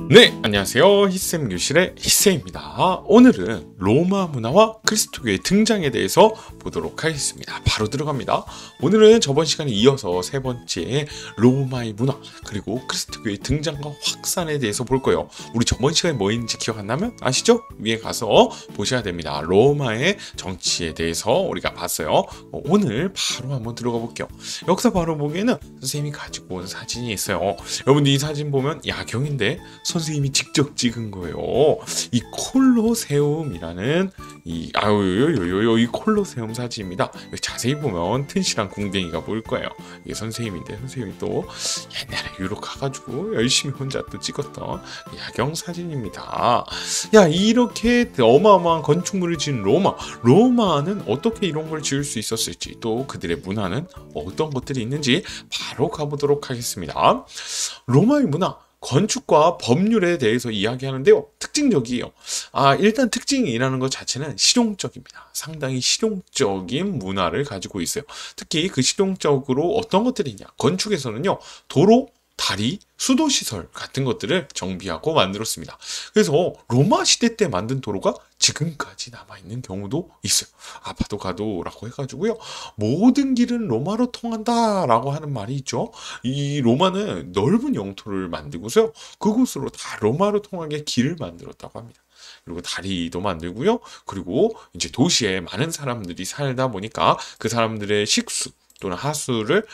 네, 안녕하세요. 히쌤 교실의 히쌤입니다. 오늘은 로마 문화와 그리스도교의 등장에 대해서 보도록 하겠습니다. 바로 들어갑니다. 오늘은 저번 시간에 이어서 세 번째 로마의 문화 그리고 그리스도교의 등장과 확산에 대해서 볼 거예요. 우리 저번 시간에 뭐였는지 기억 안 나면 아시죠? 위에 가서 보셔야 됩니다. 로마의 정치에 대해서 우리가 봤어요. 오늘 바로 한번 들어가 볼게요. 여기서 바로 보기에는 선생님이 가지고 온 사진이 있어요. 여러분들 이 사진 보면 야경인데 선생님이 직접 찍은 거예요. 이 콜로세움이라는 이 콜로세움 사진입니다. 자세히 보면 튼실한 궁뎅이가 보일 거예요. 이게 선생님인데 선생님이 또 옛날에 유럽 가가지고 열심히 혼자 또 찍었던 야경 사진입니다. 야, 이렇게 어마어마한 건축물을 지은 로마는 어떻게 이런 걸 지을 수 있었을지, 또 그들의 문화는 어떤 것들이 있는지 바로 가보도록 하겠습니다. 로마의 문화, 건축과 법률에 대해서 이야기하는데요. 특징적이에요. 일단 특징이라는 것 자체는 실용적입니다. 상당히 실용적인 문화를 가지고 있어요. 특히 그 실용적으로 어떤 것들이 있냐. 건축에서는요, 도로, 다리, 수도시설 같은 것들을 정비하고 만들었습니다. 그래서 로마 시대 때 만든 도로가 지금까지 남아있는 경우도 있어요. 아파도가도라고 해가지고요. 모든 길은 로마로 통한다라고 하는 말이 있죠. 이 로마는 넓은 영토를 만들고서요. 그곳으로 다 로마로 통하게 길을 만들었다고 합니다. 그리고 다리도 만들고요. 그리고 이제 도시에 많은 사람들이 살다 보니까 그 사람들의 식수 또는 하수를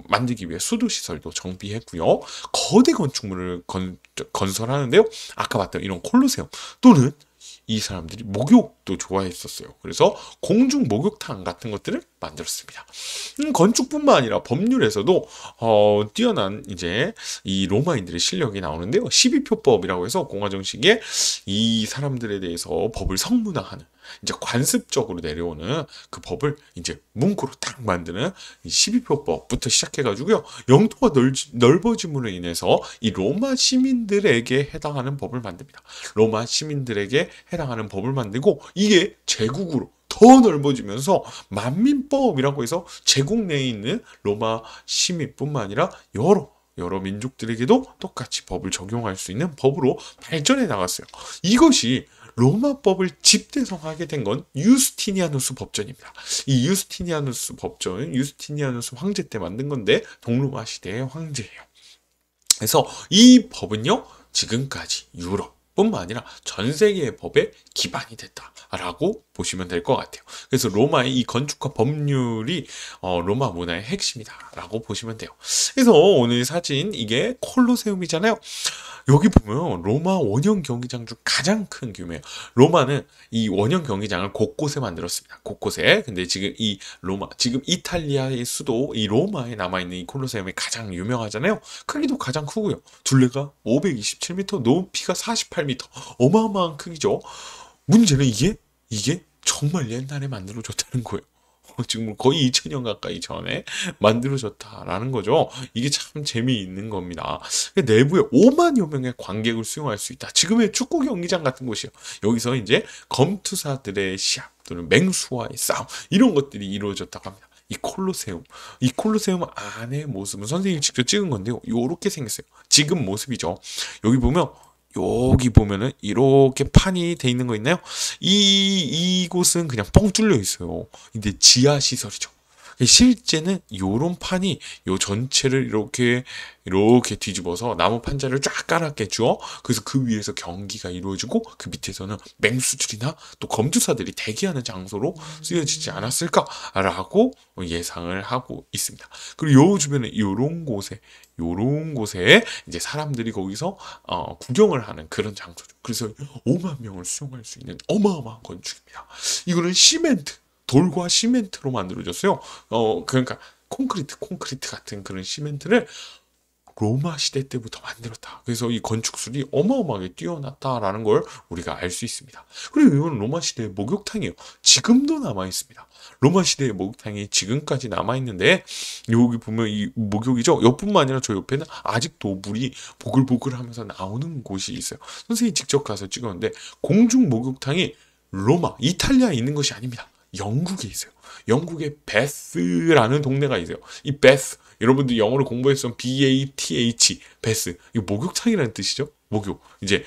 만들기 위해 수도시설도 정비했고요. 거대 건축물을 건설하는데요. 아까 봤던 이런 콜로세움 또는 이 사람들이 목욕도 좋아했었어요. 그래서 공중 목욕탕 같은 것들을 만들었습니다. 건축뿐만 아니라 법률에서도 뛰어난 이제 이 로마인들의 실력이 나오는데요. 12표법이라고 해서 공화정식에 이 사람들에 대해서 법을 성문화하는, 이제 관습적으로 내려오는 그 법을 이제 문구로 딱 만드는 이 12표법부터 시작해가지고요. 영토가 넓어짐으로 인해서 이 로마 시민들에게 해당하는 법을 만듭니다. 로마 시민들에게 해당하는 법을 만들고, 이게 제국으로 더 넓어지면서 만민법이라고 해서 제국 내에 있는 로마 시민뿐만 아니라 여러 민족들에게도 똑같이 법을 적용할 수 있는 법으로 발전해 나갔어요. 이것이 로마법을 집대성하게 된 건 유스티니아누스 법전입니다. 이 유스티니아누스 법전은 유스티니아누스 황제 때 만든 건데 동로마 시대의 황제예요. 그래서 이 법은요, 지금까지 유럽뿐만 아니라 전 세계의 법의 기반이 됐다라고 보시면 될 것 같아요. 그래서 로마의 이 건축과 법률이 로마 문화의 핵심이다라고 보시면 돼요. 그래서 오늘 사진, 이게 콜로세움이잖아요. 여기 보면 로마 원형 경기장 중 가장 큰 규모예요. 로마는 이 원형 경기장을 곳곳에 만들었습니다. 곳곳에. 근데 지금 지금 이탈리아의 수도 이 로마에 남아있는 이 콜로세움이 가장 유명하잖아요. 크기도 가장 크고요. 둘레가 527m, 높이가 48m. 어마어마한 크기죠. 문제는 이게 정말 옛날에 만들어졌다는 거예요. 지금 거의 2000년 가까이 전에 만들어졌다라는 거죠. 이게 참 재미있는 겁니다. 내부에 5만여 명의 관객을 수용할 수 있다. 지금의 축구 경기장 같은 곳이요. 여기서 이제 검투사들의 시합 또는 맹수와의 싸움, 이런 것들이 이루어졌다고 합니다. 이 콜로세움 안의 모습은 선생님이 직접 찍은 건데요. 요렇게 생겼어요. 지금 모습이죠. 여기 보면은 이렇게 판이 돼 있는 거 있나요? 이곳은 그냥 뻥 뚫려 있어요. 근데 지하 시설이죠. 실제는 요런 판이 요 전체를 이렇게 뒤집어서 나무 판자를 쫙 깔았겠죠. 그래서 그 위에서 경기가 이루어지고 그 밑에서는 맹수들이나 또 검투사들이 대기하는 장소로 쓰여지지 않았을까라고 예상을 하고 있습니다. 그리고 요 주변에 요런 곳에 이제 사람들이 거기서 구경을 하는 그런 장소죠. 그래서 5만 명을 수용할 수 있는 어마어마한 건축입니다. 이거는 돌과 시멘트로 만들어졌어요. 그러니까 콘크리트 같은 그런 시멘트를 로마 시대 때부터 만들었다. 그래서 이 건축술이 어마어마하게 뛰어났다라는 걸 우리가 알 수 있습니다. 그리고 이건 로마 시대의 목욕탕이에요. 지금도 남아 있습니다. 로마 시대의 목욕탕이 지금까지 남아 있는데, 여기 보면 이 목욕이죠. 옆뿐만 아니라 저 옆에는 아직도 물이 보글보글하면서 나오는 곳이 있어요. 선생님이 직접 가서 찍었는데 공중 목욕탕이 이탈리아에 있는 것이 아닙니다. 영국에 있어요. 영국의 베스라는 동네가 있어요. 이 베스, 여러분들 영어를 공부했으면 BATH, 베스. 이거 목욕탕이라는 뜻이죠. 목욕. 이제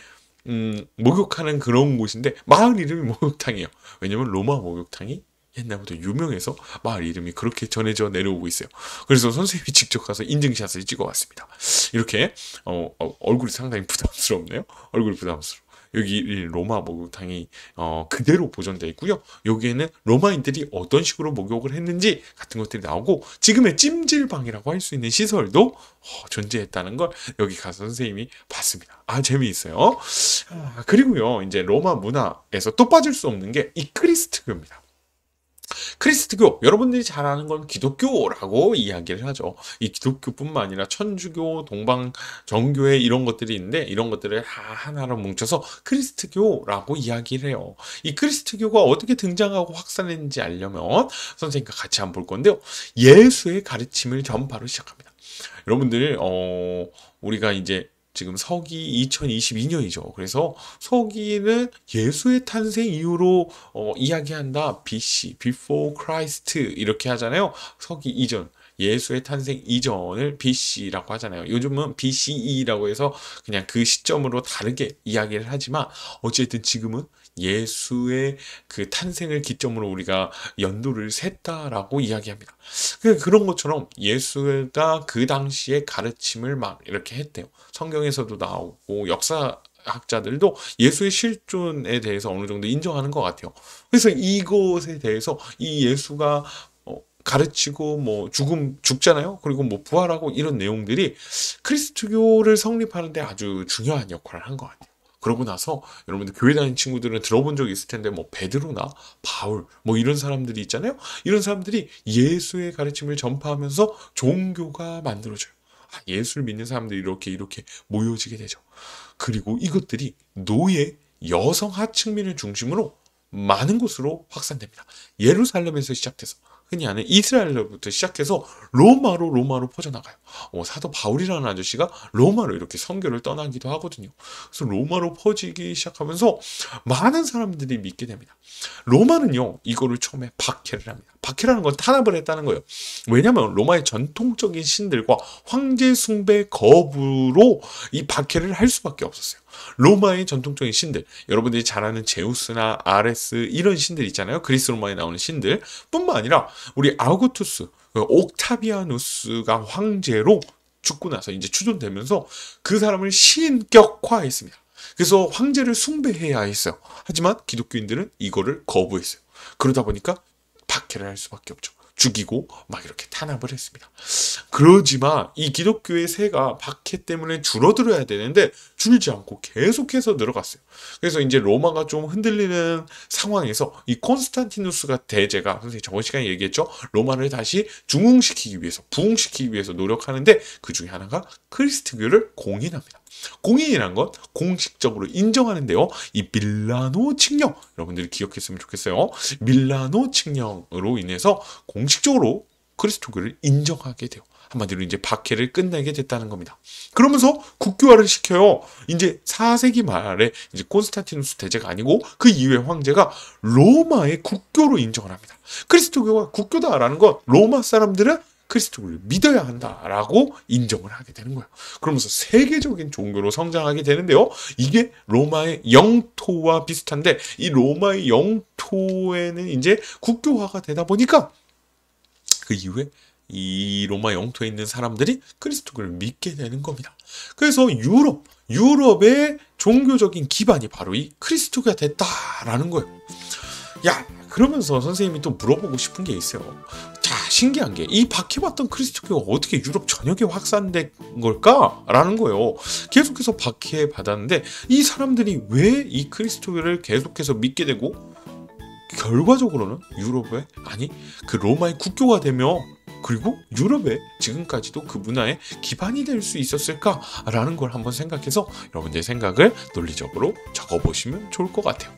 목욕하는 그런 곳인데 마을 이름이 목욕탕이에요. 왜냐면 로마 목욕탕이 옛날부터 유명해서 마을 이름이 그렇게 전해져 내려오고 있어요. 그래서 선생님이 직접 가서 인증샷을 찍어왔습니다. 이렇게 얼굴이 상당히 부담스럽네요. 얼굴이 부담스러워. 여기 로마 목욕탕이 그대로 보존되어 있고요. 여기에는 로마인들이 어떤 식으로 목욕을 했는지 같은 것들이 나오고 지금의 찜질방이라고 할 수 있는 시설도 존재했다는 걸 여기 가서 선생님이 봤습니다. 재미있어요. 그리고요, 이제 로마 문화에서 또 빠질 수 없는 게 이 크리스트교입니다. 크리스트교, 여러분들이 잘 아는 건 기독교라고 이야기를 하죠. 이 기독교뿐만 아니라 천주교, 동방 정교회 이런 것들이 있는데 이런 것들을 하나로 뭉쳐서 크리스트교라고 이야기를 해요. 이 크리스트교가 어떻게 등장하고 확산했는지 알려면 선생님과 같이 한번 볼 건데요. 예수의 가르침을 전파로 시작합니다. 여러분들 우리가 이제 지금 서기 2022년이죠. 그래서 서기는 예수의 탄생 이후로 이야기한다. BC, Before Christ 이렇게 하잖아요. 서기 이전, 예수의 탄생 이전을 BC라고 하잖아요. 요즘은 BCE라고 해서 그냥 그 시점으로 다르게 이야기를 하지만 어쨌든 지금은 예수의 그 탄생을 기점으로 우리가 연도를 셌다라고 이야기합니다. 그런 것처럼 예수가 그 당시에 가르침을 막 이렇게 했대요. 성경에서도 나오고 역사학자들도 예수의 실존에 대해서 어느 정도 인정하는 것 같아요. 그래서 이것에 대해서 이 예수가 가르치고 뭐 죽잖아요. 그리고 뭐 부활하고 이런 내용들이 크리스트교를 성립하는데 아주 중요한 역할을 한 것 같아요. 그러고 나서 여러분들 교회 다니는 친구들은 들어본 적이 있을 텐데 뭐 베드로나 바울 뭐 이런 사람들이 있잖아요. 이런 사람들이 예수의 가르침을 전파하면서 종교가 만들어져요. 예수를 믿는 사람들이 이렇게 모여지게 되죠. 그리고 이것들이 노예, 여성 하층민을 중심으로 많은 곳으로 확산됩니다. 예루살렘에서 시작해서 흔히 아는 이스라엘로부터 시작해서 로마로 퍼져나가요. 사도 바울이라는 아저씨가 로마로 이렇게 선교를 떠나기도 하거든요. 그래서 로마로 퍼지기 시작하면서 많은 사람들이 믿게 됩니다. 로마는요, 이거를 처음에 박해를 합니다. 박해라는 건 탄압을 했다는 거예요. 왜냐하면 로마의 전통적인 신들과 황제 숭배 거부로 이 박해를 할 수밖에 없었어요. 로마의 전통적인 신들, 여러분들이 잘 아는 제우스나 아레스 이런 신들 있잖아요. 그리스 로마에 나오는 신들 뿐만 아니라 우리 아우구투스, 옥타비아누스가 황제로 죽고 나서 이제 추존되면서 그 사람을 신격화했습니다. 그래서 황제를 숭배해야 했어요. 하지만 기독교인들은 이거를 거부했어요. 그러다 보니까 박해를 할 수밖에 없죠. 죽이고 막 이렇게 탄압을 했습니다. 그러지만 이 기독교의 세가 박해 때문에 줄어들어야 되는데 줄지 않고 계속해서 늘어갔어요. 그래서 이제 로마가 좀 흔들리는 상황에서 이 콘스탄티누스가 대제가 선생님 저번 시간에 얘기했죠. 로마를 다시 중흥시키기 위해서, 부흥시키기 위해서 노력하는데 그 중에 하나가 크리스트교를 공인합니다. 공인이란 건 공식적으로 인정하는데요. 이 밀라노 칙령, 여러분들이 기억했으면 좋겠어요. 밀라노 칙령으로 인해서 공식적으로 그리스도교를 인정하게 돼요. 한마디로 이제 박해를 끝내게 됐다는 겁니다. 그러면서 국교화를 시켜요. 이제 4세기 말에 이제 콘스탄티누스 대제가 아니고 그 이후에 황제가 로마의 국교로 인정을 합니다. 그리스도교가 국교다라는 건 로마 사람들은 그리스도를 믿어야 한다라고 인정을 하게 되는 거예요. 그러면서 세계적인 종교로 성장하게 되는데요. 이게 로마의 영토와 비슷한데 이 로마의 영토에는 이제 국교화가 되다 보니까 그 이후에 이 로마 영토에 있는 사람들이 그리스도를 믿게 되는 겁니다. 그래서 유럽의 종교적인 기반이 바로 이 그리스도가 됐다라는 거예요. 그러면서 선생님이 또 물어보고 싶은 게 있어요. 자, 신기한 게 이 박해받던 그리스도교가 어떻게 유럽 전역에 확산된 걸까라는 거예요. 계속해서 박해받았는데 이 사람들이 왜 이 그리스도교를 계속해서 믿게 되고 결과적으로는 유럽에 그 로마의 국교가 되며 그리고 유럽에 지금까지도 그 문화의 기반이 될 수 있었을까라는 걸 한번 생각해서 여러분들의 생각을 논리적으로 적어보시면 좋을 것 같아요.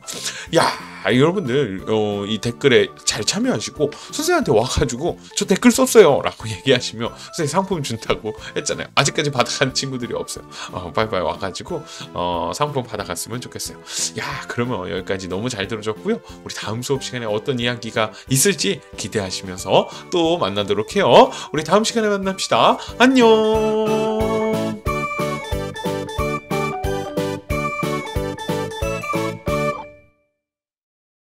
야, 여러분들 이 댓글에 잘 참여하시고 선생님한테 와가지고 저 댓글 썼어요 라고 얘기하시면 선생님 상품 준다고 했잖아요. 아직까지 받아간 친구들이 없어요. 빨리빨리 와가지고 상품 받아갔으면 좋겠어요. 야, 그러면 여기까지 너무 잘 들어줬고요. 우리 다음 수업 시간에 어떤 이야기가 있을지 기대하시면서 또 만나도록 해요. 우리 다음 시간에 만납시다. 안녕.